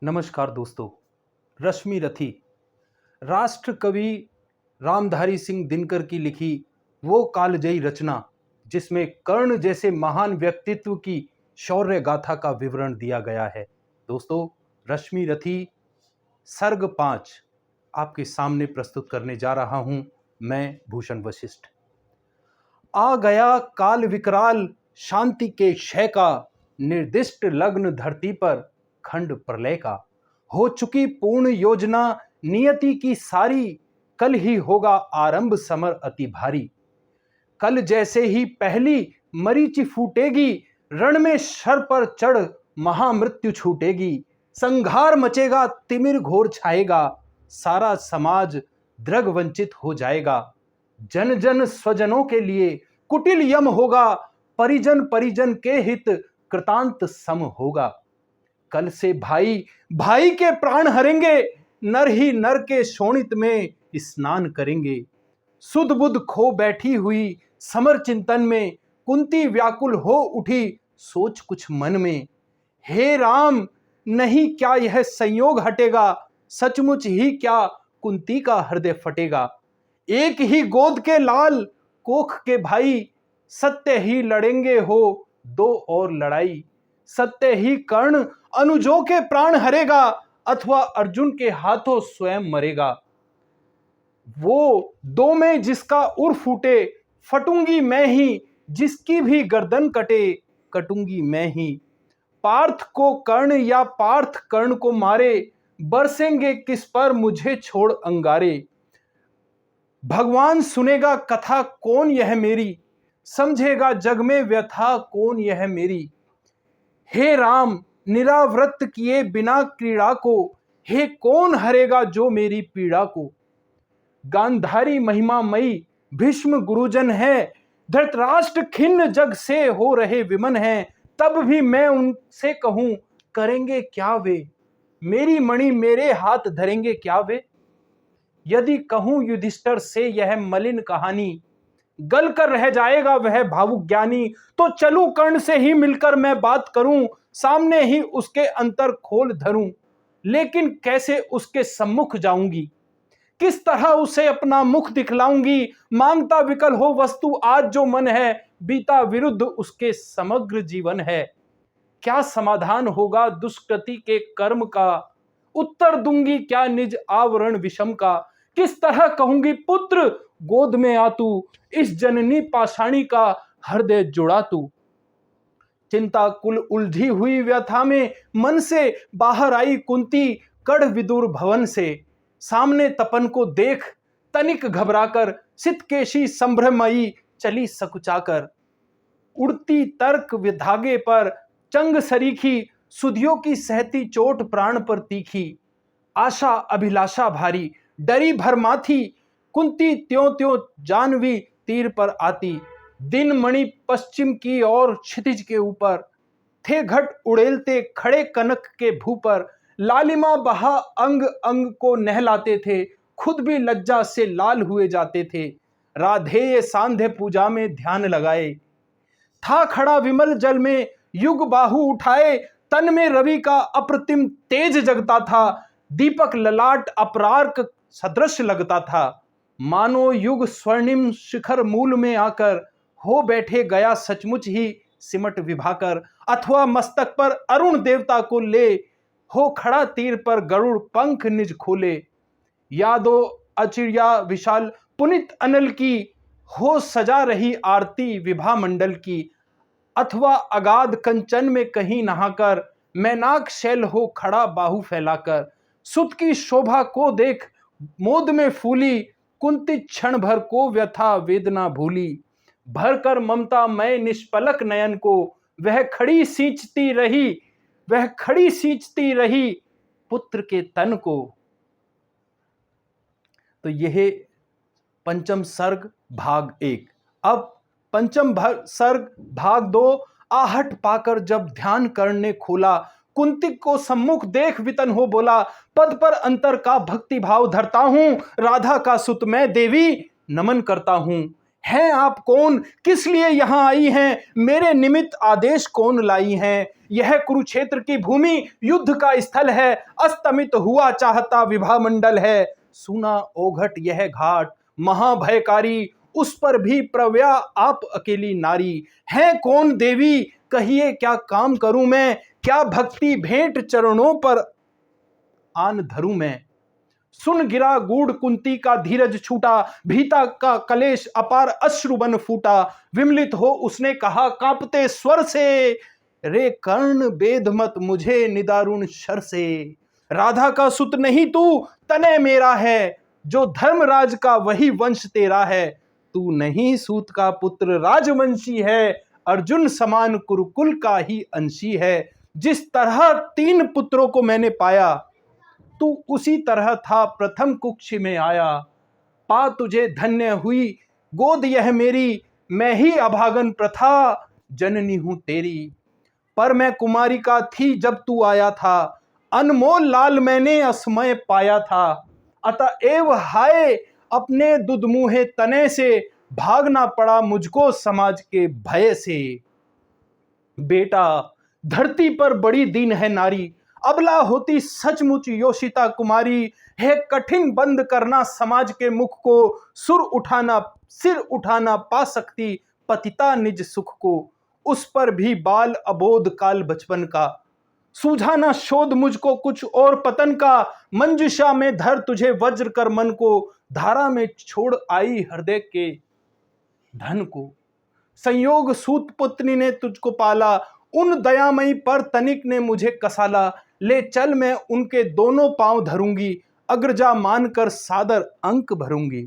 नमस्कार दोस्तों। रश्मि रथी राष्ट्र कवि रामधारी सिंह दिनकर की लिखी वो कालजयी रचना जिसमें कर्ण जैसे महान व्यक्तित्व की शौर्य गाथा का विवरण दिया गया है। दोस्तों, रश्मि रथी सर्ग 5 आपके सामने प्रस्तुत करने जा रहा हूं मैं भूषण वशिष्ठ। आ गया काल विकराल शांति के क्षय का, निर्दिष्ट लग्न धरती पर खंड प्रलय का। हो चुकी पूर्ण योजना नियति की सारी, कल ही होगा आरंभ समर अति भारी। कल जैसे ही पहली मरीचि फूटेगी, रण में शर पर चढ़ महामृत्यु छूटेगी। संघार मचेगा, तिमिर घोर छाएगा, सारा समाज द्रग वंचित हो जाएगा। जन जन स्वजनों के लिए कुटिल यम होगा, परिजन परिजन के हित कृतांत सम होगा। कल से भाई भाई के प्राण हरेंगे, नर ही नर के शोणित में स्नान करेंगे। सुध बुध खो बैठी हुई समर चिंतन में, कुंती व्याकुल हो उठी सोच कुछ मन में। हे राम, नहीं क्या यह संयोग हटेगा, सचमुच ही क्या कुंती का हृदय फटेगा। एक ही गोद के लाल कोख के भाई, सत्य ही लड़ेंगे हो दो और लड़ाई। सत्य ही कर्ण अनुजों के प्राण हरेगा, अथवा अर्जुन के हाथों स्वयं मरेगा। वो दो में जिसका उर फूटे, फटूंगी मैं ही, जिसकी भी गर्दन कटे कटूंगी मैं ही। पार्थ को कर्ण या पार्थ कर्ण को मारे, बरसेंगे किस पर मुझे छोड़ अंगारे। भगवान सुनेगा कथा कौन यह मेरी, समझेगा जग में व्यथा कौन यह मेरी। हे राम, निरावृत किए बिना क्रीड़ा को, हे कौन हरेगा जो मेरी पीड़ा को। गांधारी महिमामयी भीष्म गुरुजन है, धृतराष्ट्र खिन्न जग से हो रहे विमन है। तब भी मैं उनसे कहूं करेंगे क्या वे, मेरी मणि मेरे हाथ धरेंगे क्या वे। यदि कहूं युधिष्ठिर से यह मलिन कहानी, गल कर रह जाएगा वह भावुक ज्ञानी। तो चलूं कर्ण से ही मिलकर मैं बात करूं, सामने ही उसके अंतर खोल धरूं। लेकिन कैसे उसके सम्मुख जाऊंगी, किस तरह उसे अपना मुख दिखलाऊंगी। मांगता विकल हो वस्तु आज जो मन है, बीता विरुद्ध उसके समग्र जीवन है। क्या समाधान होगा दुष्कृति के कर्म का, उत्तर दूंगी क्या निज आवरण विषम का। किस तरह कहूंगी पुत्र गोद में आ तू, इस जननी पाषाणी का हृदय जुड़ा तू। चिंता कुल उलझी हुई व्यथा में मन से बाहर आई कुंती कड़ विदुर भवन से। सामने तपन को देख तनिक घबराकर, सितकेशी संभ्रमयी चली सकुचाकर। उड़ती तर्क विधागे पर चंग सरीखी, सुधियों की सहती चोट प्राण पर तीखी। आशा अभिलाषा भारी डरी भरमाथी, कुंती त्यों त्यों जानवी तीर पर आती। दिन मणि पश्चिम की ओर क्षितिज के ऊपर, थे घट उड़ेलते खड़े कनक के भू पर। लालिमा बहा अंग अंग को नहलाते थे, खुद भी लज्जा से लाल हुए जाते थे। राधेय सांध्य पूजा में ध्यान लगाए, था खड़ा विमल जल में युग बाहु उठाए। तन में रवि का अप्रतिम तेज जगता था, दीपक ललाट अपरार्क सदृश लगता था। मानो युग स्वर्णिम शिखर मूल में आकर, हो बैठे गया सचमुच ही सिमट विभाकर। अथवा मस्तक पर अरुण देवता को ले, हो खड़ा तीर पर गरुड़ पंख निज खोले। यादो अचिड़िया विशाल पुनित अनल की, हो सजा रही आरती विभा मंडल की। अथवा अगाध कंचन में कहीं नहाकर, मैनाक शैल हो खड़ा बाहु फैलाकर। सुत की शोभा को देख मोद में फूली, कुंती क्षण भर को व्यथा वेदना भूली। भर कर ममता मैं निष्पलक नयन को, वह खड़ी सींचती रही, वह खड़ी सींचती रही पुत्र के तन को। तो यह पंचम सर्ग भाग 1। अब पंचम सर्ग भाग 2। आहट पाकर जब ध्यान कर्ण ने खोला, कुंती को सम्मुख देख वितन हो बोला। पद पर अंतर का भक्ति भाव धरता हूं, राधा का सुत मैं देवी नमन करता हूं। हैं आप कौन, किस लिए यहाँ आई हैं, मेरे निमित्त आदेश कौन लाई हैं। यह कुरुक्षेत्र की भूमि युद्ध का स्थल है, अस्तमित हुआ चाहता विभा मंडल है। सुना ओघट यह घाट महाभयकारी, उस पर भी प्रव्या आप अकेली नारी। हैं कौन देवी, कहिए क्या काम करूं मैं, क्या भक्ति भेंट चरणों पर आन धरूं मैं। सुन गिरा गूढ़ कुंती का धीरज छूटा, भीता का कलेश अपार अश्रुबन फूटा। विमलित हो उसने कहा कांपते स्वर से, रे कर्ण बेद मत मुझे निदारुण शर से। राधा का सुत नहीं तू, तनय मेरा है, जो धर्मराज का वही वंश तेरा है। तू नहीं सूत का पुत्र राजवंशी है, अर्जुन समान कुरुकुल का ही अंशी है। जिस तरह 3 पुत्रों को मैंने पाया, तू उसी तरह था प्रथम कुक्षी में आया। पा तुझे धन्य हुई गोद यह मेरी, मैं ही अभागन प्रथा जननी हूं तेरी। पर मैं कुमारी का थी जब तू आया था, अनमोल लाल मैंने असमय पाया था। अतएव हाय अपने दुधमुहे तने से, भागना पड़ा मुझको समाज के भय से। बेटा धरती पर बड़ी दीन है नारी, अबला होती सचमुच योषिता कुमारी। है कठिन बंद करना समाज के मुख को, सिर उठाना पा सकती पतिता निज सुख को। उस पर भी बाल अबोध काल बचपन का, सूझाना शोध मुझको कुछ और पतन का। मंजुषा में धर तुझे वज्र कर मन को, धारा में छोड़ आई हृदय के धन को। संयोग सूत पुत्री ने तुझको पाला, उन दयामयी पर तनिक ने मुझे कसाला। ले चल मैं उनके दोनों पांव धरूंगी, अग्रजा मानकर सादर अंक भरूंगी।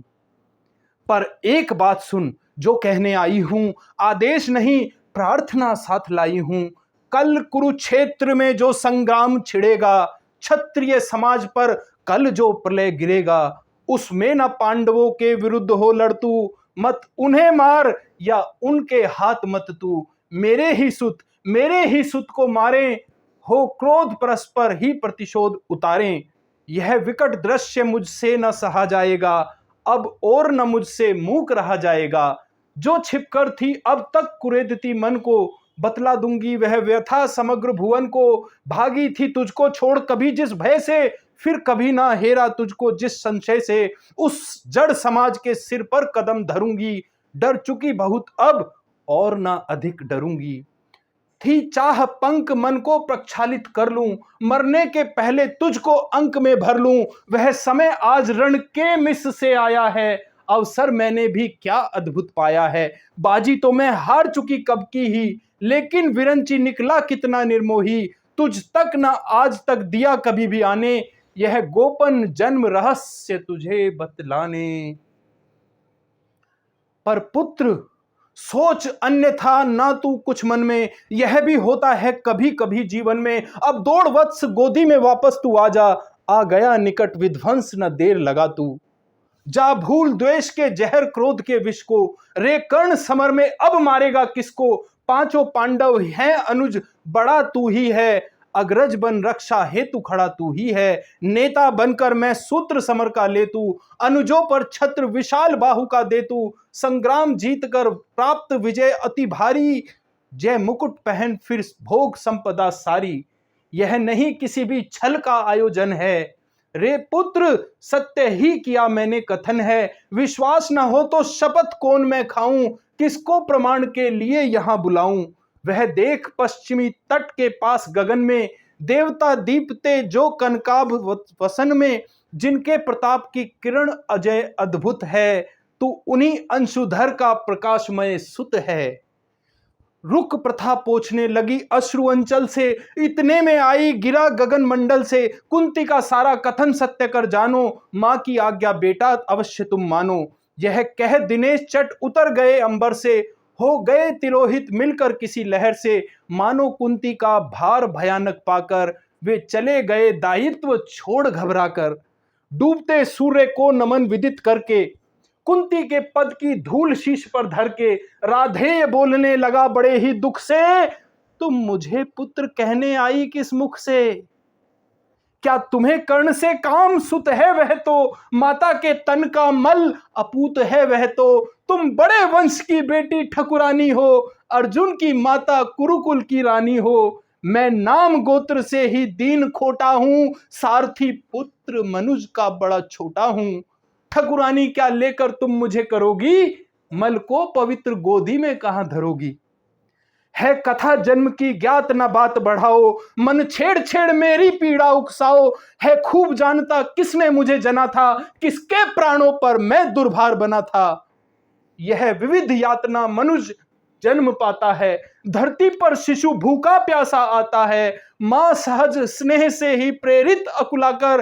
पर एक बात सुन जो कहने आई हूं, आदेश नहीं प्रार्थना साथ लाई हूं। कल कुरुक्षेत्र में जो संग्राम छिड़ेगा, क्षत्रिय समाज पर कल जो प्रलय गिरेगा, उसमें न पांडवों के विरुद्ध हो लड़ तू, मत उन्हें मार या उनके हाथ मत तू। मेरे ही सुत को मारें, हो क्रोध परस्पर ही प्रतिशोध उतारें। यह विकट दृश्य मुझसे न सहा जाएगा, अब और न मुझसे मूक रहा जाएगा। जो छिपकर थी अब तक कुरेदती मन को, बतला दूंगी वह व्यथा समग्र भुवन को। भागी थी तुझको छोड़ कभी जिस भय से, फिर कभी ना हेरा तुझको जिस संशय से। उस जड़ समाज के सिर पर कदम धरूंगी, डर चुकी बहुत अब और ना अधिक डरूंगी। थी चाह पंख मन को प्रक्षालित कर लूं, मरने के पहले तुझको अंक में भर लूं। वह समय आज रण के मिस से आया है, अवसर मैंने भी क्या अद्भुत पाया है। बाजी तो मैं हार चुकी कब की ही, लेकिन विरंची निकला कितना निर्मोही। तुझ तक न आज तक दिया कभी भी आने, यह गोपन जन्म रहस्य तुझे बतलाने। पर पुत्र सोच अन्यथा ना तू कुछ मन में, यह भी होता है कभी कभी जीवन में। अब दौड़ वत्स गोदी में वापस तू आजा, आ गया निकट विध्वंस न देर लगा तू। जा भूल द्वेष के जहर क्रोध के विष को, रे कर्ण समर में अब मारेगा किसको। 5 पांडव हैं अनुज बड़ा तू ही है, अग्रज बन रक्षा हेतु खड़ा तू ही है। नेता बनकर मैं सूत्र समर का ले तू, अनुजों पर छत्र विशाल बाहु का दे तू। संग्राम जीत कर प्राप्त विजय अति भारी, जय मुकुट पहन फिर भोग संपदा सारी। यह नहीं किसी भी छल का आयोजन है, रे पुत्र सत्य ही किया मैंने कथन है। विश्वास न हो तो शपथ कौन मैं खाऊं, किसको प्रमाण के लिए यहां बुलाऊं। वह देख पश्चिमी तट के पास गगन में, देवता दीपते जो कनकाभ वसन में। जिनके प्रताप की किरण अजय अद्भुत है, तू उन्हीं अंशुधर का प्रकाशमय सुत है। रुक प्रथा पोछने लगी अश्रु अंचल से, इतने में आई गिरा गगन मंडल से। कुंती का सारा कथन सत्य कर जानो, मां की आज्ञा बेटा अवश्य तुम मानो। यह कह दिनेश चट उतर गए अंबर से, हो गए तिरोहित मिलकर किसी लहर से। मानो कुंती का भार भयानक पाकर, वे चले गए दायित्व छोड़ घबरा कर। डूबते सूर्य को नमन विदित करके, कुंती के पद की धूल शीश पर धर के। राधेय बोलने लगा बड़े ही दुख से, तुम मुझे पुत्र कहने आई किस मुख से। क्या तुम्हें कर्ण से काम सुत है वह तो, माता के तन का मल अपूत है वह तो। तुम बड़े वंश की बेटी ठकुरानी हो, अर्जुन की माता कुरुकुल की रानी हो। मैं नाम गोत्र से ही दीन खोटा हूं, सारथी पुत्र मनुज का बड़ा छोटा हूं। ठकुरानी क्या लेकर तुम मुझे करोगी, मल को पवित्र गोदी में कहां धरोगी। है कथा जन्म की ज्ञात न बात बढ़ाओ, मन छेड़ छेड़ मेरी पीड़ा उकसाओ। है खूब जानता किसने मुझे जना था, किसके प्राणों पर मैं दुर्भार बना था। यह विविध यातना मनुष्य जन्म पाता है, धरती पर शिशु भूखा प्यासा आता है। मां सहज स्नेह से ही प्रेरित अकुलाकर,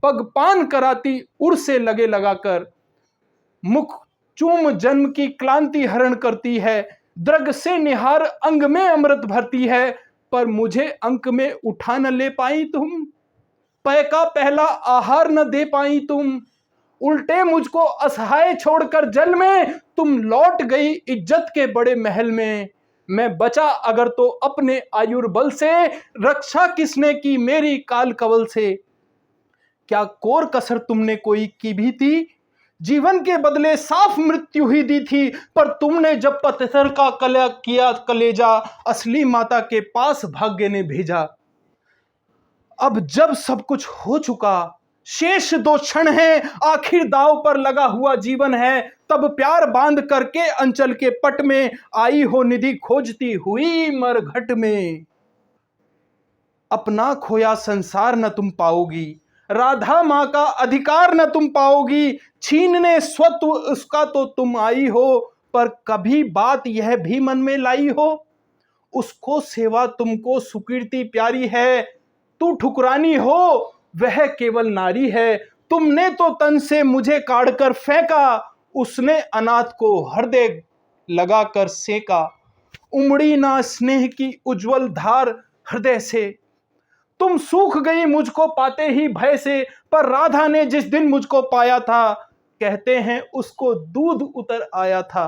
पगपान कराती उर से लगे लगाकर। मुख चूम जन्म की क्लांति हरण करती है, द्रग से निहार अंग में अमृत भरती है। पर मुझे अंक में उठा न ले पाई तुम, पय का पहला आहार न दे पाई तुम। उल्टे मुझको असहाय छोड़कर जल में, तुम लौट गई इज्जत के बड़े महल में। मैं बचा अगर तो अपने आयुर्बल से, रक्षा किसने की मेरी काल कवल से। क्या कोर कसर तुमने कोई की भी थी, जीवन के बदले साफ मृत्यु ही दी थी। पर तुमने जब पत्थर का कला किया कलेजा, असली माता के पास भाग्य ने भेजा। अब जब सब कुछ हो चुका, शेष 2 क्षण है, आखिर दांव पर लगा हुआ जीवन है। तब प्यार बांध करके अंचल के पट में, आई हो निधि खोजती हुई मरघट में। अपना खोया संसार न तुम पाओगी, राधा मां का अधिकार न तुम पाओगी। छीनने स्वत्व उसका तो तुम आई हो, पर कभी बात यह भी मन में लाई हो, उसको सेवा तुमको सुकीर्ति प्यारी है। तू ठुकरानी हो, वह केवल नारी है। तुमने तो तन से मुझे काढ़कर फेंका, उसने अनाथ को हृदय लगाकर सेका। उमड़ी ना स्नेह की उज्जवल धार हृदय से, तुम सूख गई मुझको पाते ही भय से। पर राधा ने जिस दिन मुझको पाया था, कहते हैं उसको दूध उतर आया था।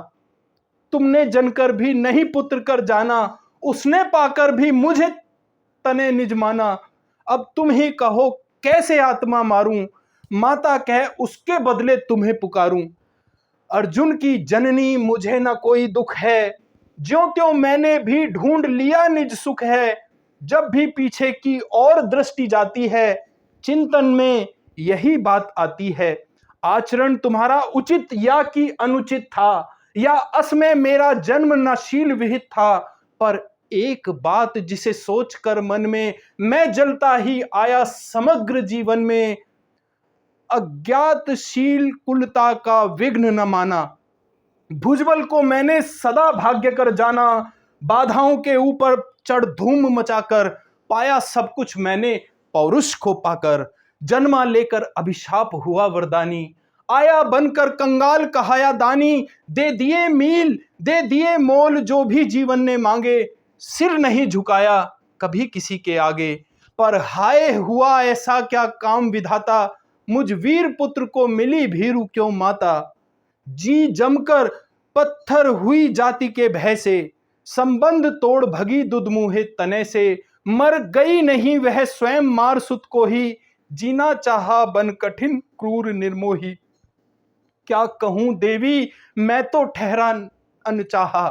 तुमने जनकर भी नहीं पुत्र कर जाना, उसने पाकर भी मुझे तने निज माना। अब तुम ही कहो कैसे आत्मा मारूं, माता कह उसके बदले तुम्हें पुकारूं। अर्जुन की जननी मुझे न कोई दुख है, ज्यों त्यों मैंने भी ढूंढ लिया निज सुख है। जब भी पीछे की ओर दृष्टि जाती है, चिंतन में यही बात आती है। आचरण तुम्हारा उचित या कि अनुचित था, या अस में मेरा जन्म नशील विहित था। पर एक बात जिसे सोचकर मन में मैं जलता ही आया समग्र जीवन में, अज्ञातशील कुलता का विघ्न न माना। भुजबल को मैंने सदा भाग्य कर जाना, बाधाओं के ऊपर चढ़ धूम मचाकर। पाया सब कुछ मैंने पौरुष को पाकर, जन्मा लेकर अभिशाप हुआ वरदानी। आया बनकर कंगाल कहाया दानी, दे दिए मील दे दिए मोल जो भी जीवन ने मांगे। सिर नहीं झुकाया कभी किसी के आगे, पर हाय हुआ ऐसा क्या काम विधाता। मुझ वीर पुत्र को मिली भीरू क्यों माता। जी जमकर पत्थर हुई जाति के भय से, संबंध तोड़ भगी दुधमुहे तने से। मर गई नहीं वह स्वयं मार सुत को ही, जीना चाहा बन कठिन क्रूर निर्मोही। क्या कहूं देवी मैं तो ठहरा अनचाहा,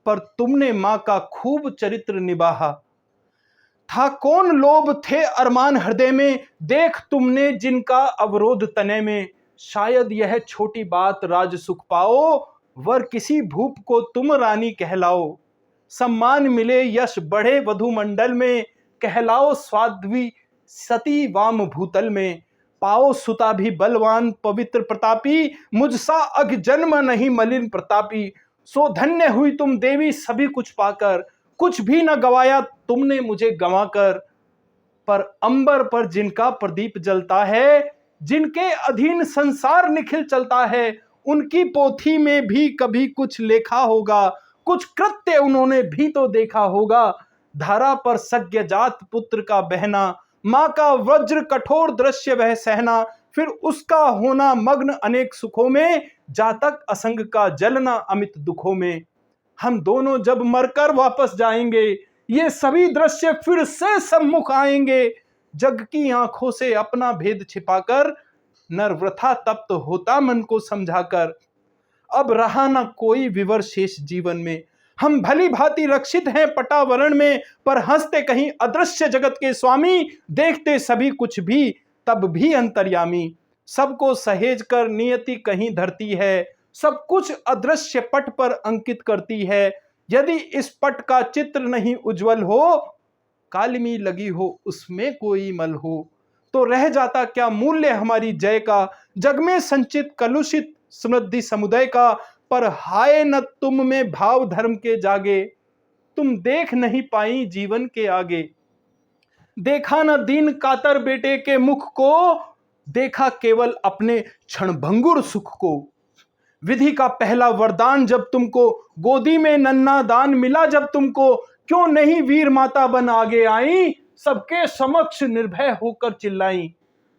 पर तुमने मां का खूब चरित्र निभाहा। था कौन लोभ थे अरमान हृदय में, देख तुमने जिनका अवरोध तने में। शायद यह छोटी बात राज सुख पाओ, वर किसी भूप को तुम रानी कहलाओ। सम्मान मिले यश बढ़े वधु मंडल में, कहलाओ स्वाध्वी सती वाम भूतल में। पाओ सुता भी बलवान पवित्र प्रतापी, मुझसा अग जन्म नहीं मलिन प्रतापी। सो धन्य हुई तुम देवी सभी कुछ पाकर, कुछ भी न गवाया तुमने मुझे गंवाकर। पर अंबर पर जिनका प्रदीप जलता है, जिनके अधीन संसार निखिल चलता है, उनकी पोथी में भी कभी कुछ लेखा होगा, कुछ कृत्य उन्होंने भी तो देखा होगा। धारा पर सज्ञ जात पुत्र का बहना, माँ का वज्र कठोर दृश्य वह सहना। फिर उसका होना मग्न अनेक सुखों में, जातक असंग का जलना अमित दुखों में। हम दोनों जब मरकर वापस जाएंगे, ये सभी दृश्य फिर से सम्मुख आएंगे। जग की आंखों से अपना भेद छिपाकर, नर वृथा तप्त होता मन को समझाकर। अब रहा न कोई विवर शेष जीवन में। हम भली भांति रक्षित हैं पटावरण में, पर हंसते कहीं अदृश्य जगत के स्वामी, देखते सभी कुछ भी तब भी अंतर्यामी। सबको सहेज कर नियति कहीं धरती है, सब कुछ अदृश्य पट पर अंकित करती है। यदि इस पट का चित्र नहीं उज्जवल हो, कालिमी लगी हो उसमें कोई मल हो, तो रह जाता क्या मूल्य हमारी जय का, जग में संचित कलुषित समृद्धि समुदय का। पर हाय न तुम में भाव धर्म के जागे, तुम देख नहीं पाई जीवन के आगे। देखा न दीन कातर बेटे के मुख को, देखा केवल अपने क्षणभंगुर सुख को। विधि का पहला वरदान जब तुमको, गोदी में नन्ना दान मिला जब तुमको, क्यों नहीं वीर माता बन आगे आई, सबके समक्ष निर्भय होकर चिल्लाई।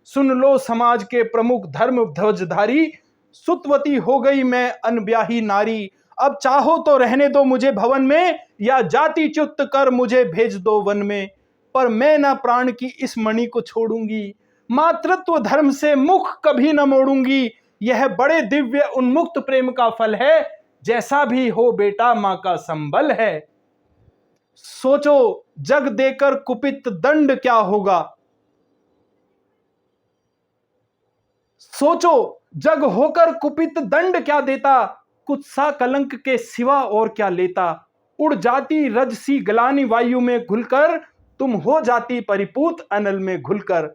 सुन लो समाज के प्रमुख धर्म ध्वजधारी, सुतवती हो गई मैं अनब्याही नारी। अब चाहो तो रहने दो मुझे भवन में, या जाति च्युत कर मुझे भेज दो वन में। पर मैं न प्राण की इस मणि को छोड़ूंगी, मातृत्व धर्म से मुख कभी न मोड़ूंगी। यह बड़े दिव्य उन्मुक्त प्रेम का फल है, जैसा भी हो बेटा मां का संबल है। सोचो जग देकर कुपित दंड क्या होगा, सोचो जग होकर कुपित दंड क्या देता, कुत्सा कलंक के सिवा और क्या लेता। उड़ जाती रजसी गलानी वायु में घुलकर, तुम हो जाती परिपूत अनल में घुलकर।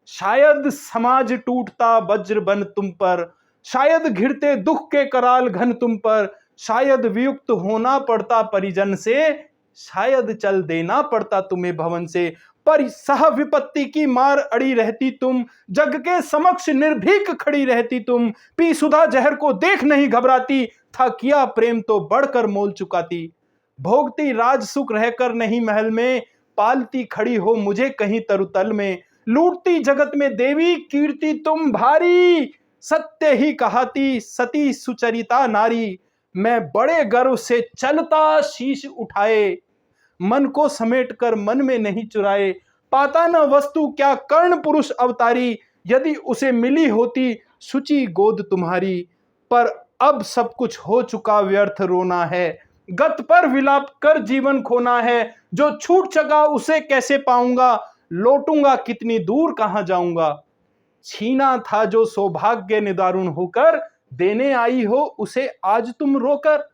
शायद समाज टूटता वज्र बन तुम पर, शायद घिरते दुख के कराल घन तुम पर। शायद वियुक्त होना पड़ता परिजन से, शायद चल देना पड़ता तुम्हें भवन से। पर सह विपत्ति की मार अड़ी रहती तुम, जग के समक्ष निर्भीक खड़ी रहती तुम। पी सुधा जहर को देख नहीं घबराती, था किया प्रेम तो बढ़कर मोल चुकाती। भोगती राज सुख रहकर नहीं महल में, पालती खड़ी हो मुझे कहीं तरुतल में। लूटती जगत में देवी कीर्ति तुम भारी, सत्य ही कहाती सती सुचरिता नारी। मैं बड़े गर्व से चलता शीश उठाए, मन को समेट कर मन में नहीं चुराए। पाता न वस्तु क्या कर्ण पुरुष अवतारी, यदि उसे मिली होती शुचि गोद तुम्हारी। पर अब सब कुछ हो चुका व्यर्थ रोना है, गत पर विलाप कर जीवन खोना है। जो छूट चका उसे कैसे पाऊंगा, लौटूंगा कितनी दूर कहां जाऊंगा। छीना था जो सौभाग्य निदारुण होकर, देने आई हो उसे आज तुम रोकर।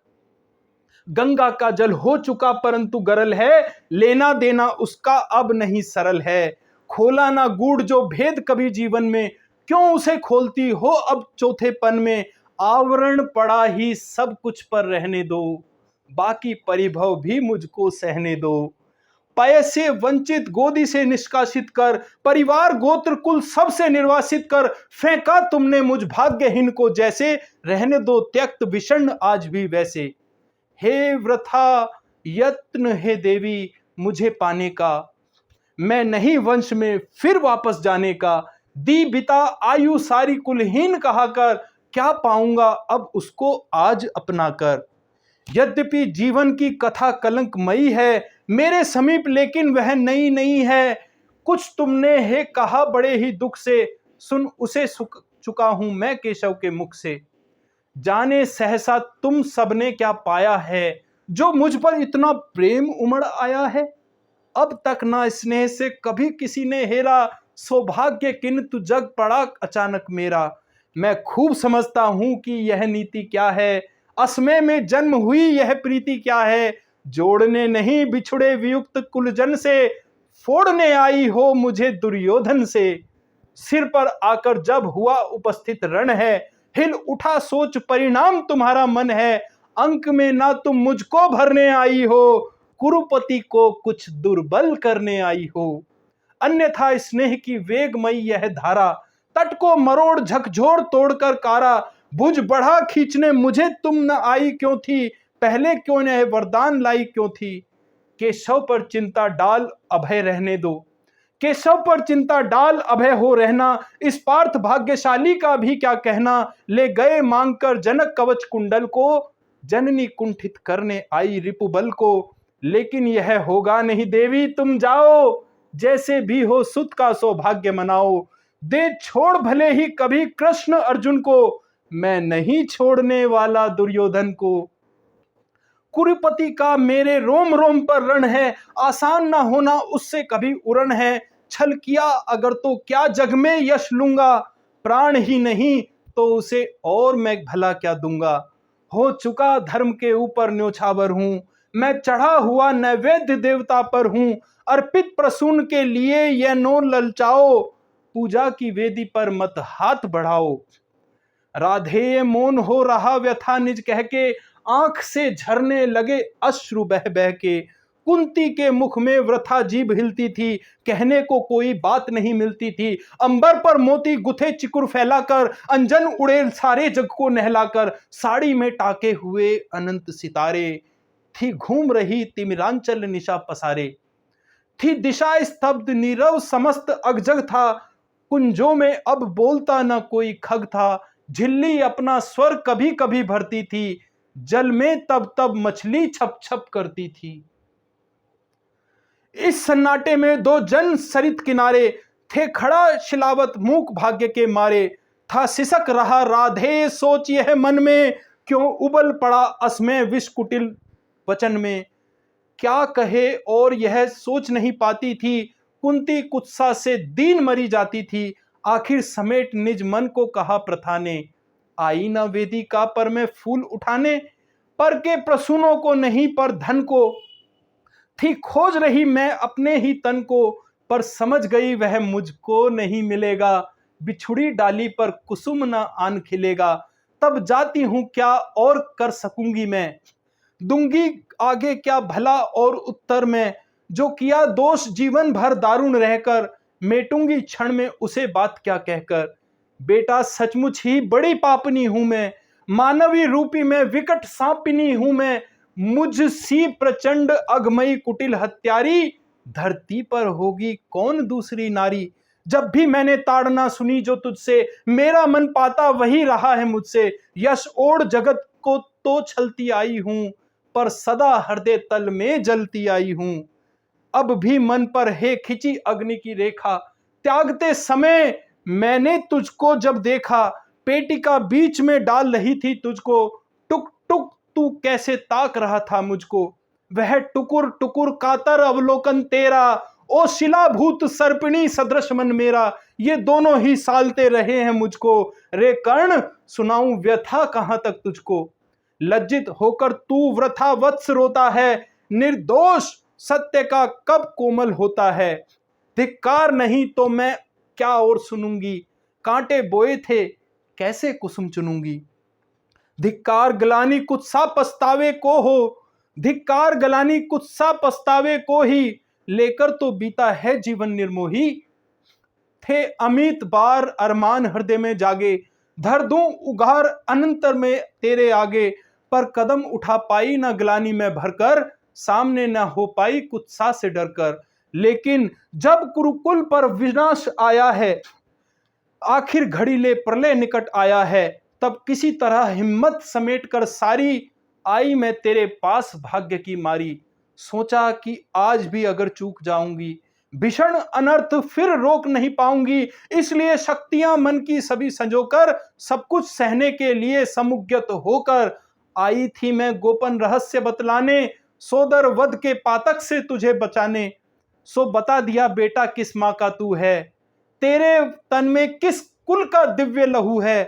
गंगा का जल हो चुका परंतु गरल है, लेना देना उसका अब नहीं सरल है। खोला ना गूढ़ जो भेद कभी जीवन में, क्यों उसे खोलती हो अब चौथेपन में। आवरण पड़ा ही सब कुछ पर रहने दो, बाकी परिभव भी मुझको सहने दो। पय से वंचित गोदी से निष्कासित कर, परिवार गोत्र कुल सब से निर्वासित कर। फेंका तुमने मुझ भाग्यहीन को जैसे, रहने दो त्यक्त विषण आज भी वैसे। हे वृथा यत्न हे देवी मुझे पाने का, मैं नहीं वंश में फिर वापस जाने का। दी बिता आयु सारी कुलहीन कहा कर, क्या पाऊंगा अब उसको आज अपना कर। यद्यपि जीवन की कथा कलंकमयी है मेरे समीप, लेकिन वह नई नहीं है। कुछ तुमने है कहा बड़े ही दुख से, सुन उसे सुख चुका हूं मैं केशव के मुख से। जाने सहसा तुम सबने क्या पाया है, जो मुझ पर इतना प्रेम उमड़ आया है। अब तक ना स्नेह से कभी किसी ने हेरा, सौभाग्य किंतु जग पड़ा अचानक मेरा। मैं खूब समझता हूं कि यह नीति क्या है, असमय में जन्म हुई यह प्रीति क्या है। जोड़ने नहीं बिछुड़े वियुक्त कुलजन से, फोड़ने आई हो मुझे दुर्योधन से। सिर पर आकर जब हुआ उपस्थित रण है, हिल उठा सोच परिणाम तुम्हारा मन है। अंक में ना तुम मुझको भरने आई हो, कुरुपति को कुछ दुर्बल करने आई हो। अन्यथा स्नेह की वेगमयी यह धारा, तट को मरोड़ झकझोर तोड़कर कारा। भुज बढ़ा खींचने मुझे तुम न आई क्यों थी, पहले क्यों न वरदान लाई क्यों थी। केशव पर चिंता डाल अभय रहने दो, केशव पर चिंता डाल अभय हो रहना। इस पार्थ भाग्यशाली का भी क्या कहना, ले गए मांगकर जनक कवच कुंडल को, जननी कुंठित करने आई रिपुबल को। लेकिन यह होगा नहीं देवी तुम जाओ, जैसे भी हो सुत का सौभाग्य मनाओ। दे छोड़ भले ही कभी कृष्ण अर्जुन को, मैं नहीं छोड़ने वाला दुर्योधन को। कुरुपति का मेरे रोम रोम पर रण है, आसान ना होना उससे कभी उरण है। छल किया अगर तो क्या जग में यश लूंगा, प्राण ही नहीं तो उसे और मैं भला क्या दूंगा। हो चुका धर्म के ऊपर न्योछावर हूं, मैं चढ़ा हुआ नैवेद्य देवता पर हूं। अर्पित प्रसून के लिए यह नो ललचाओ, पूजा की वेदी पर मत हाथ बढ़ाओ। राधेय मौन हो रहा व्यथा निज कह के, आंख से झरने लगे अश्रु बह बह के। कुंती के मुख में वृथा जीभ हिलती थी, कहने को कोई बात नहीं मिलती थी। अंबर पर मोती गुथे चिकुर फैलाकर, अंजन उड़े सारे जग को नहलाकर। साड़ी में टाके हुए अनंत सितारे, थी घूम रही तिमिरांचल निशा पसारे। थी दिशा स्तब्ध नीरव समस्त अगजग था, कुंजों में अब बोलता न कोई खग था। झिल्ली अपना स्वर कभी कभी भरती थी, जल में तब तब मछली छप छप करती थी। इस सन्नाटे में दो जन सरित किनारे, थे खड़ा शिलावत मूक भाग्य के मारे। था सिसक रहा राधे सोच यह मन में, क्यों उबल पड़ा असमय विष कुटिल वचन में। क्या कहे और यह सोच नहीं पाती थी, कुंती कुत्सा से दीन मरी जाती थी। आखिर समेट निज मन को कहा प्रथा ने, आई न वेदिका पर मैं फूल उठाने। पर के प्रसूनों को नहीं पर धन को, थी खोज रही मैं अपने ही तन को। पर समझ गई वह मुझको नहीं मिलेगा, बिछुड़ी डाली पर कुसुम न आन खिलेगा। तब जाती हूं क्या और कर सकूंगी मैं, दूंगी आगे क्या भला और उत्तर में। जो किया दोष जीवन भर दारुण रहकर, मेटूंगी क्षण में उसे बात क्या कहकर। बेटा सचमुच ही बड़ी पापनी हूं मैं, मानवी रूपी में विकट सांपिनी हूं मैं। मुझ सी प्रचंड अगमई कुटिल हत्यारी, धरती पर होगी कौन दूसरी नारी। जब भी मैंने ताड़ना सुनी जो तुझसे, मेरा मन पाता वही रहा है मुझसे। यश ओढ़ जगत को तो छलती आई हूं, पर सदा हृदय तल में जलती आई हूं। अब भी मन पर है खिंची अग्नि की रेखा, त्यागते समय मैंने तुझको जब देखा। पेटिका बीच में डाल रही थी तुझको, टुक टुक तू कैसे ताक रहा था मुझको। वह टुकुर टुकुर कातर अवलोकन तेरा, ओ शिलाभूत सर्पिणी सदृश मन मेरा। ये दोनों ही सालते रहे हैं मुझको, रे कर्ण सुनाऊं व्यथा कहां तक तुझको। लज्जित होकर तू वृथा वत्स रोता है, निर्दोष सत्य का कब कोमल होता है। धिक्कार नहीं तो मैं क्या और सुनूंगी, कांटे बोए थे कैसे कुसुम चुनूंगी। धिक्कार गलानी कुत्सा पछतावे को हो, धिक्कार गलानी कुत्सा पछतावे को ही, लेकर तो बीता है जीवन निर्मोही। थे अमित बार अरमान हृदय में जागे, धर दूं उघार अनंतर में तेरे आगे। पर कदम उठा पाई न ग्लानि में भरकर, सामने न हो पाई कुत्सा से डरकर। लेकिन जब कुरुकुल पर विनाश आया है, आखिर घड़ी ले प्रलय निकट आया है, तब किसी तरह हिम्मत समेट कर सारी, आई मैं तेरे पास भाग्य की मारी। सोचा कि आज भी अगर चूक जाऊंगी, भीषण अनर्थ फिर रोक नहीं पाऊंगी। इसलिए शक्तियां मन की सभी संजोकर, सब कुछ सहने के लिए समुद्यत होकर आई थी मैं गोपन रहस्य बतलाने। सोदर वध के पातक से तुझे बचाने, सो बता दिया बेटा किस माँ का तू है, तेरे तन में किस कुल का दिव्य लहू है।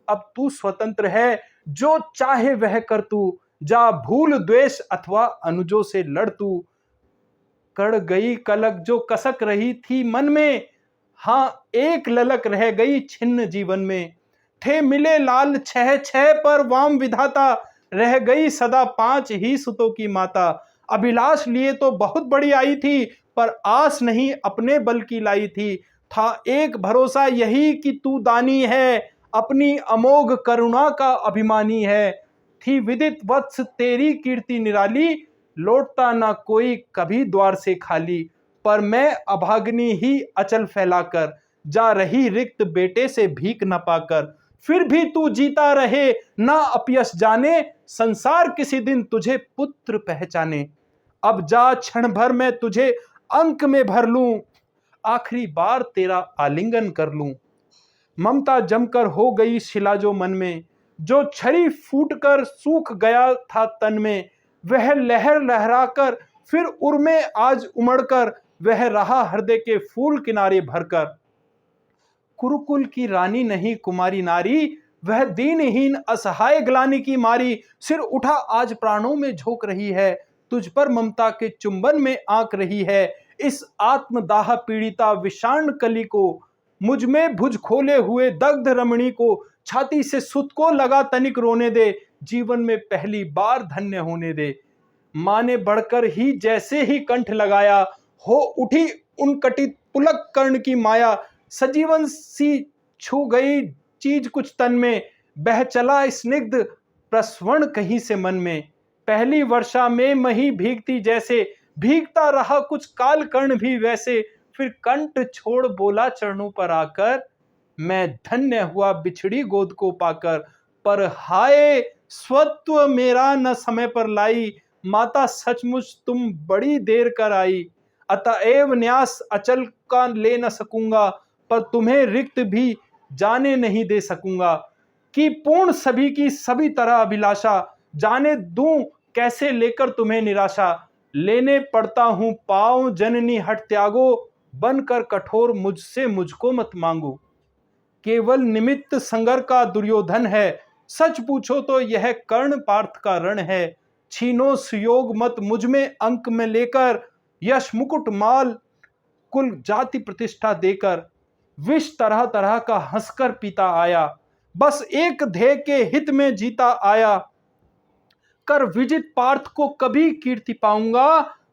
अब तू स्वतंत्र है, जो चाहे वह कर तू, जा भूल द्वेष अथवा अनुजों से लड़ तू। कड़ गई कलक जो कसक रही थी मन में, हाँ एक ललक रह गई छिन्न जीवन में। थे मिले लाल छह छह पर वाम विधाता, रह गई सदा पांच ही सुतों की माता। अभिलाष लिए तो बहुत बड़ी आई थी, पर आस नहीं अपने बल की लाई थी। था एक भरोसा यही कि तू दानी है, अपनी अमोघ करुणा का अभिमानी है। थी विदित वत्स तेरी कीर्ति निराली, लौटता ना कोई कभी द्वार से खाली। पर मैं अभाग्नि ही अचल फैलाकर, जा रही रिक्त बेटे से भीख न पाकर। फिर भी तू जीता रहे ना अपयश जाने, संसार किसी दिन तुझे पुत्र पहचाने। अब जा क्षण भर मैं तुझे अंक में भर लूं, आखिरी बार तेरा आलिंगन कर लूं। ममता जमकर हो गई शिला जो मन में, जो छरी फूटकर सूख गया था तन में, वह लहर लहराकर फिर उर्मे आज उमड़कर, वह रहा हृदय के फूल किनारे भरकर। कुरुकुल की रानी नहीं कुमारी नारी, वह दीनहीन असहाय ग्लानि की मारी, सिर उठा आज प्राणों में झोंक रही है, तुझ पर ममता के चुंबन में आंक रही है। इस आत्मदाह पीड़िता विषाण कली को, मुझ में भुज खोले हुए दग्ध रमणी को, छाती से सुत को लगा तनिक रोने दे, जीवन में पहली बार धन्य होने दे। माँ ने बढ़कर ही जैसे ही कंठ लगाया, हो उठी उन कटित पुलक कर्ण की माया, सजीवन सी छू गई चीज कुछ तन में, बह चला स्निग्ध प्रस्वण कहीं से मन में। पहली वर्षा में मही भीगती जैसे, भीगता रहा कुछ काल कर्ण भी वैसे, फिर कंठ छोड़ बोला चरणों पर आकर, मैं धन्य हुआ बिछड़ी गोद को पाकर। पर हाय स्वत्व मेरा न समय पर लाई, माता सचमुच तुम बड़ी देर कर आई। अतएव न्यास अचल का ले न सकूंगा, पर तुम्हें रिक्त भी जाने नहीं दे सकूंगा। कि पूर्ण सभी की सभी तरह अभिलाषा, जाने दूं कैसे लेकर तुम्हें निराशा। लेने पड़ता हूं पाँव जननी हट त्यागो, बनकर कठोर मुझसे मुझको मत मांगो। केवल निमित्त संगर का दुर्योधन है, सच पूछो तो यह कर्ण पार्थ का रण है। छीनो सुयोग मत मुझ में अंक में लेकर, यश मुकुट माल कुल जाति प्रतिष्ठा देकर। विष तरह तरह का हंसकर पीता आया, बस एक ध्येय के हित में जीता आया। कर विजित पार्थ को कभी कीर्ति पाऊंगा,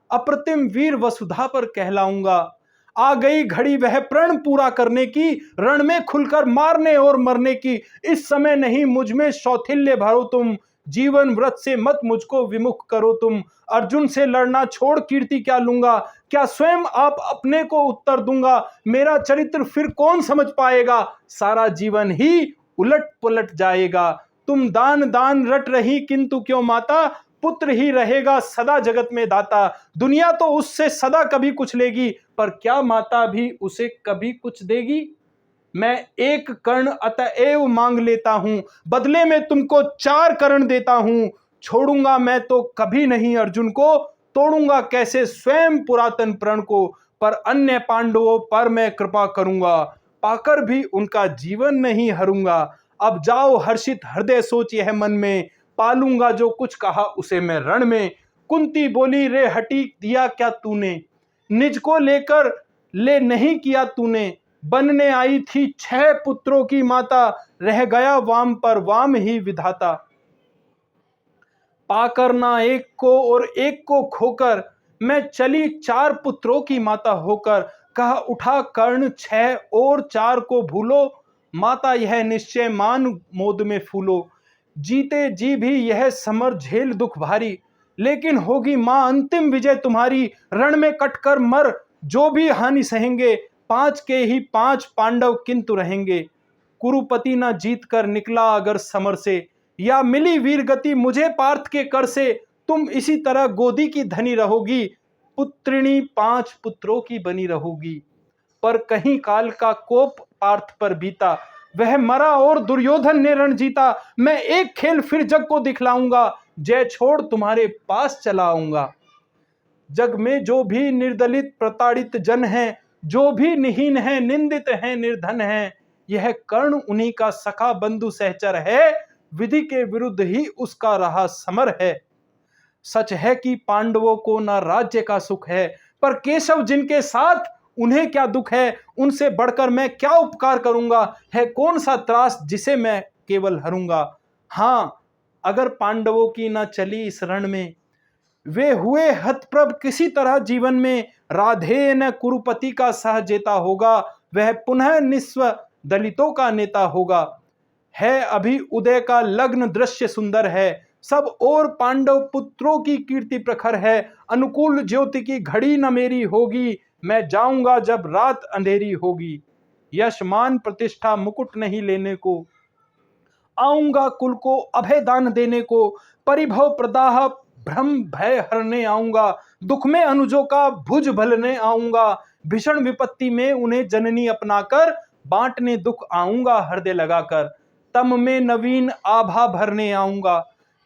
अप्रतिम वीर वसुधा पर कहलाऊंगा। आ गई घड़ी वह प्रण पूरा करने की, रण में खुलकर मारने और मरने की। इस समय नहीं मुझ में शौथिल्य भरो तुम, जीवन व्रत से मत मुझको विमुख करो तुम। अर्जुन से लड़ना छोड़ कीर्ति क्या लूंगा, क्या स्वयं आप अपने को उत्तर दूंगा। मेरा चरित्र फिर कौन समझ पाएगा, सारा जीवन ही उलट पुलट जाएगा। तुम दान दान रट रही किंतु क्यों माता, पुत्र ही रहेगा सदा जगत में दाता। दुनिया तो उससे सदा कभी कुछ लेगी, पर क्या माता भी उसे कभी कुछ देगी। मैं एक कर्ण अतएव मांग लेता हूं, बदले में तुमको 4 कर्ण देता हूं। छोड़ूंगा मैं तो कभी नहीं अर्जुन को, तोड़ूंगा कैसे स्वयं पुरातन प्रण को। पर अन्य पांडवों पर मैं कृपा करूंगा, पाकर भी उनका जीवन नहीं हरूंगा। अब जाओ हर्षित हृदय सोच यह मन में, पालूंगा जो कुछ कहा उसे मैं रण में। कुंती बोली रे हटी दिया क्या तूने, निज को लेकर ले नहीं किया तूने। बनने आई थी 6 पुत्रों की माता, रह गया वाम पर वाम ही विधाता। पाकर ना एक को और एक को खोकर, मैं चली 4 पुत्रों की माता होकर। कहा उठा कर्ण 6 और 4 को भूलो, माता यह निश्चय मान मोद में फूलो। जीते जी भी यह समर झेल दुख भारी, लेकिन होगी मां अंतिम विजय तुम्हारी। रण में कटकर मर जो भी हानि सहेंगे, 5 के ही 5 पांडव किंतु रहेंगे। कुरुपति न जीत कर निकला अगर समर से, या मिली वीर गति मुझे पार्थ के कर से। तुम इसी तरह गोदी की धनी रहोगी, पुत्रिणी 5 पुत्रों की बनी रहोगी। पर कहीं काल का कोप पार्थ पर बीता, वह मरा और दुर्योधन ने रण जीता। मैं एक खेल फिर जग को दिखलाऊंगा, जय छोड़ तुम्हारे पास चला आऊंगा। जग में जो भी निर्दलित प्रताड़ित जन हैं, जो भी निहीन है निंदित है निर्धन है, यह कर्ण उन्हीं का सखा बंधु सहचर है। विधि के विरुद्ध ही उसका रहा समर है। सच है कि पांडवों को न राज्य का सुख है, पर केशव जिनके साथ उन्हें क्या दुख है। उनसे बढ़कर मैं क्या उपकार करूंगा, है कौन सा त्रास जिसे मैं केवल हरूंगा। हाँ अगर पांडवों की न चली इस रण में, वे हुए हतप्रभ किसी तरह जीवन में। राधे न कुरुपति का सहजेता होगा, वह पुनः निस्व दलितों का नेता होगा। है अभी उदय का लग्न दृश्य सुंदर है, सब और पांडव पुत्रों की कीर्ति प्रखर है। अनुकूल ज्योति की घड़ी न मेरी होगी, मैं जाऊंगा जब रात अंधेरी होगी। यश मान प्रतिष्ठा मुकुट नहीं लेने को, आऊंगा कुल को अभय दान देने को। परिभव प्रदाह भ्रम भय हरने आऊंगा, दुख में अनुजों का भुज भलने आऊंगा। भीषण विपत्ति में उन्हें जननी अपनाकर, बांटने दुख आऊंगा हृदय लगाकर, तम में नवीन आभा भरने आऊंगा,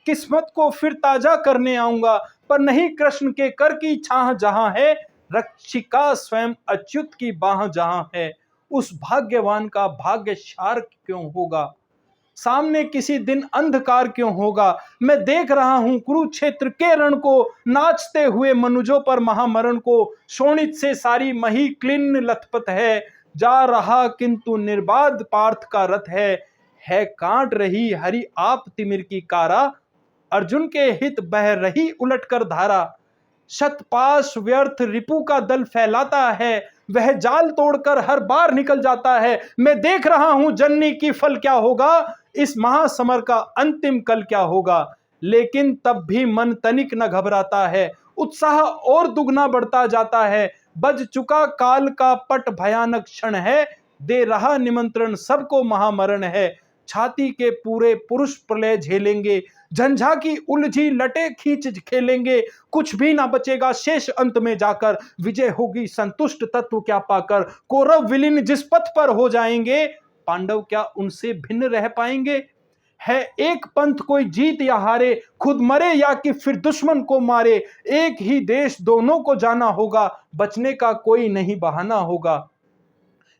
किस्मत को फिर ताजा करने आऊंगा। पर नहीं कृष्ण के कर की छाह जहां है, रक्षिका स्वयं अच्युत की बाह जहां है, उस भाग्यवान का भाग्य शार क्यों होगा, सामने किसी दिन अंधकार क्यों होगा। मैं देख रहा हूं कुरुक्षेत्र के रण को, नाचते हुए मनुजों पर महामरण को, शोणित से सारी मही क्लिन्न लथपथ है, जा रहा किंतु निर्बाध पार्थ का रथ है काट रही हरि आप तिमिर की कारा, अर्जुन के हित बह रही उलटकर धारा, शतपाश व्यर्थ रिपु का दल फैलाता है, वह जाल तोड़कर हर बार निकल जाता है। मैं देख रहा हूं जननी की फल क्या होगा, इस महासमर का अंतिम कल क्या होगा। लेकिन तब भी मन तनिक न घबराता है, उत्साह और दुगना बढ़ता जाता है। बज चुका काल का पट भयानक क्षण है, दे रहा निमंत्रण सबको महामरण है। छाती के पूरे पुरुष प्रलय झेलेंगे, झंझा की उलझी लटे खींच खेलेंगे, कुछ भी ना बचेगा शेष अंत में जाकर, विजय होगी संतुष्ट तत्व क्या पाकर। कौरव विलीन जिस पथ पर हो जाएंगे, पांडव क्या उनसे भिन्न रह पाएंगे। है एक पंथ कोई जीत या हारे, खुद मरे या कि फिर दुश्मन को मारे, एक ही देश दोनों को जाना होगा, बचने का कोई नहीं बहाना होगा।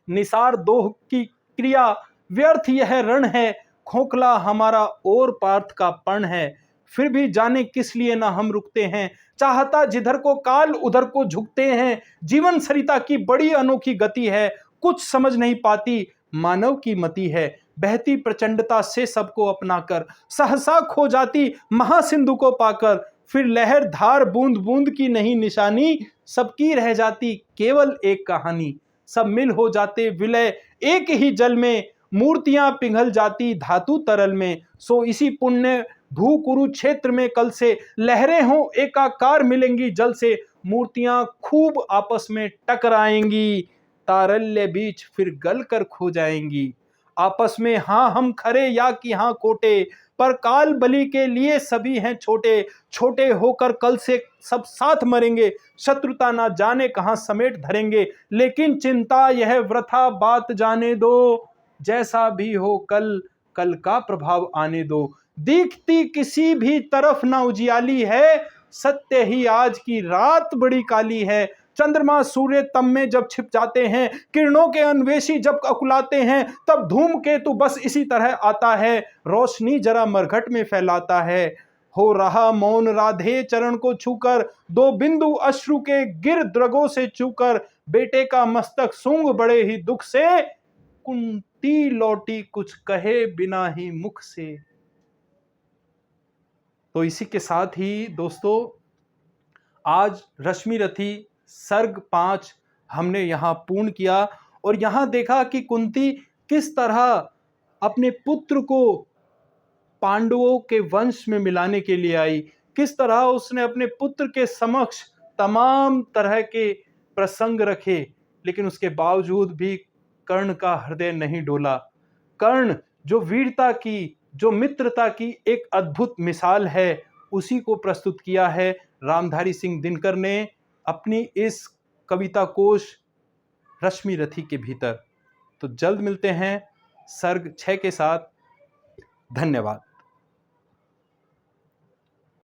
निसार दोह की क्रिया व्यर्थ यह रण है, खोखला हमारा और पार्थ का पण है, फिर भी जाने किस लिए ना हम रुकते हैं, चाहता जिधर को काल उधर को झुकते हैं। जीवन सरिता की बड़ी अनोखी गति है, कुछ समझ नहीं पाती मानव की मति है, बहती प्रचंडता से सबको अपनाकर, सहसा खो जाती महासिंधु को पाकर, फिर लहर धार बूंद बूंद की नहीं निशानी, सबकी रह जाती केवल एक कहानी। सब मिल हो जाते विलय एक ही जल में, मूर्तियां पिघल जाती धातु तरल में। सो इसी पुण्य भू कुरुक्षेत्र में कल से, लहरें हो एकाकार मिलेंगी जल से, मूर्तियां खूब आपस में टकराएंगी, तारल्य बीच फिर गल कर खो जाएंगी। आपस में हाँ हम खरे या कि हाँ कोटे, पर काल बलि के लिए सभी हैं छोटे। छोटे होकर कल से सब साथ मरेंगे, शत्रुता ना जाने कहां समेट धरेंगे। लेकिन चिंता यह वृथा बात जाने दो, जैसा भी हो कल कल का प्रभाव आने दो। दिखती किसी भी तरफ ना उजियाली है, सत्य ही आज की रात बड़ी काली है। चंद्रमा सूर्य तम में जब छिप जाते हैं, किरणों के अन्वेषी जब अकुलाते हैं, तब धूमकेतु बस इसी तरह आता है, रोशनी जरा मरघट में फैलाता है। हो रहा मौन राधे चरण को छूकर, दो बिंदु अश्रु के गिर द्रगों से छूकर, बेटे का मस्तक सूंघ बड़े ही दुख से, कुंती लौटी कुछ कहे बिना ही मुख से। तो इसी के साथ ही दोस्तों आज रश्मि रथी सर्ग 5 हमने यहाँ पूर्ण किया, और यहाँ देखा कि कुंती किस तरह अपने पुत्र को पांडवों के वंश में मिलाने के लिए आई, किस तरह उसने अपने पुत्र के समक्ष तमाम तरह के प्रसंग रखे, लेकिन उसके बावजूद भी कर्ण का हृदय नहीं डोला। कर्ण जो वीरता की, जो मित्रता की एक अद्भुत मिसाल है, उसी को प्रस्तुत किया है रामधारी सिंह दिनकर ने अपनी इस कविता कोश रश्मि रथी के भीतर। तो जल्द मिलते हैं सर्ग 6 के साथ। धन्यवाद।